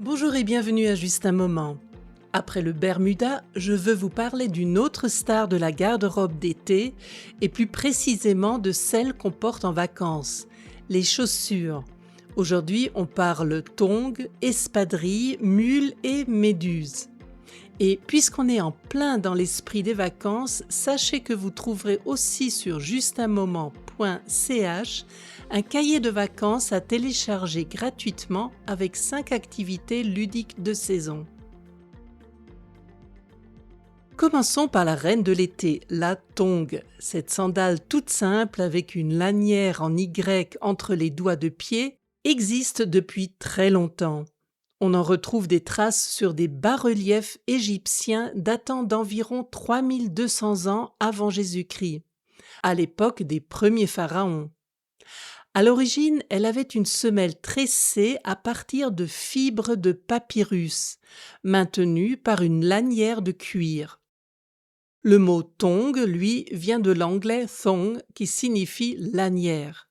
Bonjour et bienvenue à Juste un moment. Après le Bermuda, je veux vous parler d'une autre star de la garde-robe d'été et plus précisément de celle qu'on porte en vacances, les chaussures. Aujourd'hui, on parle tongs, espadrilles, mules et méduses. Et puisqu'on est en plein dans l'esprit des vacances, sachez que vous trouverez aussi sur justunmoment.ch un cahier de vacances à télécharger gratuitement avec 5 activités ludiques de saison. Commençons par la reine de l'été, la tongue. Cette sandale toute simple avec une lanière en Y entre les doigts de pied existe depuis très longtemps. On en retrouve des traces sur des bas-reliefs égyptiens datant d'environ 3200 ans avant Jésus-Christ, à l'époque des premiers pharaons. À l'origine, elle avait une semelle tressée à partir de fibres de papyrus, maintenue par une lanière de cuir. Le mot tong, lui, vient de l'anglais thong, qui signifie lanière.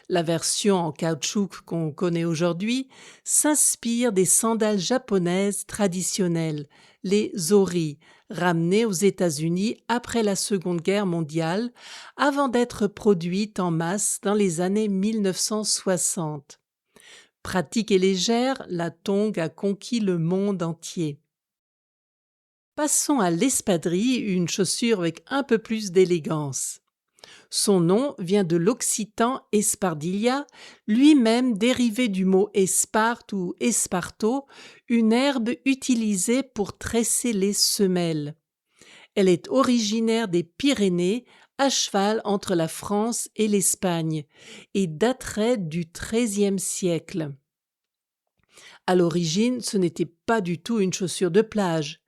La version en caoutchouc qu'on connaît aujourd'hui s'inspire des sandales japonaises traditionnelles, les zori, ramenées aux États-Unis après la Seconde Guerre mondiale, avant d'être produites en masse dans les années 1960. Pratique et légère, la tongue a conquis le monde entier. Passons à l'espadrille, une chaussure avec un peu plus d'élégance. Son nom vient de l'occitan espardilia, lui-même dérivé du mot esparte ou esparto, une herbe utilisée pour tresser les semelles. Elle est originaire des Pyrénées, à cheval entre la France et l'Espagne, et daterait du XIIIe siècle. À l'origine, ce n'était pas du tout une chaussure de plage.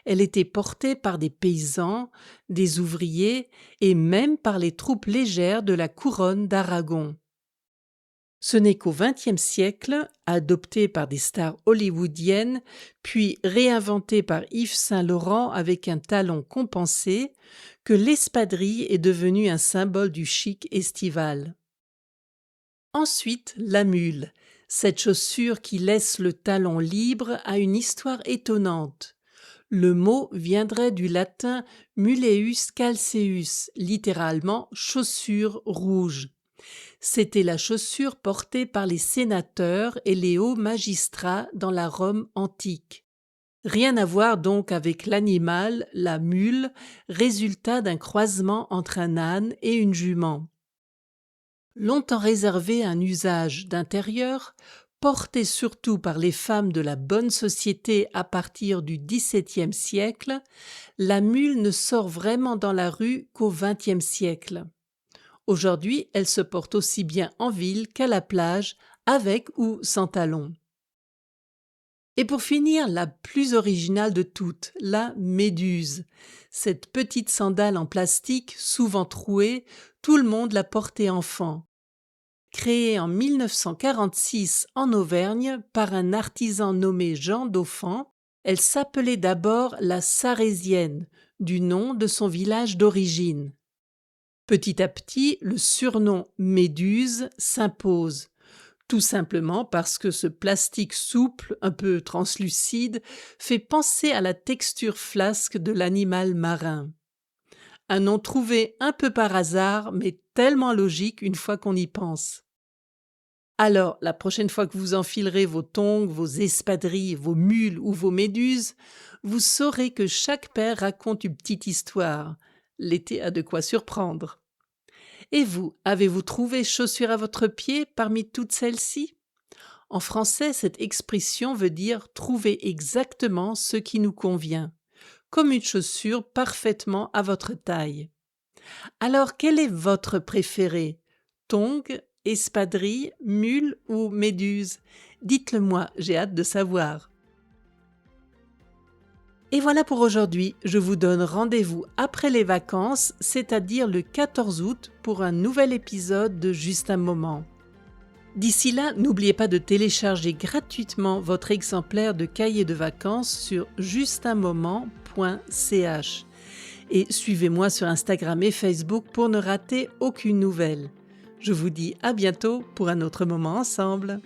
Elle était portée par des paysans, des ouvriers et même par les troupes légères de la couronne d'Aragon. Ce n'est qu'au XXe siècle, adoptée par des stars hollywoodiennes, puis réinventée par Yves Saint-Laurent avec un talon compensé, que l'espadrille est devenue un symbole du chic estival. Ensuite, la mule. Cette chaussure qui laisse le talon libre a une histoire étonnante. Le mot viendrait du latin muleus calceus, littéralement chaussure rouge. C'était la chaussure portée par les sénateurs et les hauts magistrats dans la Rome antique. Rien à voir donc avec l'animal, la mule, résultat d'un croisement entre un âne et une jument. Longtemps réservé à un usage d'intérieur, portée surtout par les femmes de la bonne société à partir du XVIIe siècle, la mule ne sort vraiment dans la rue qu'au XXe siècle. Aujourd'hui, elle se porte aussi bien en ville qu'à la plage, avec ou sans talons. Et pour finir, la plus originale de toutes, la méduse. Cette petite sandale en plastique, souvent trouée, tout le monde l'a portée enfant. Créée en 1946 en Auvergne par un artisan nommé Jean Dauphin, elle s'appelait d'abord la Sarésienne, du nom de son village d'origine. Petit à petit, le surnom Méduse s'impose, tout simplement parce que ce plastique souple, un peu translucide, fait penser à la texture flasque de l'animal marin. Un nom trouvé un peu par hasard, mais tellement logique une fois qu'on y pense. Alors, la prochaine fois que vous enfilerez vos tongs, vos espadrilles, vos mules ou vos méduses, vous saurez que chaque paire raconte une petite histoire. L'été a de quoi surprendre. Et vous, avez-vous trouvé chaussure à votre pied parmi toutes celles-ci? En français, cette expression veut dire trouver exactement ce qui nous convient, comme une chaussure parfaitement à votre taille. Alors, quel est votre préféré? Tongs, espadrille, mule ou méduse? Dites-le moi, j'ai hâte de savoir. Et voilà pour aujourd'hui, je vous donne rendez-vous après les vacances, c'est-à-dire le 14 août, pour un nouvel épisode de Juste un moment. D'ici là, n'oubliez pas de télécharger gratuitement votre exemplaire de cahier de vacances sur justunmoment.ch et suivez-moi sur Instagram et Facebook pour ne rater aucune nouvelle. Je vous dis à bientôt pour un autre moment ensemble.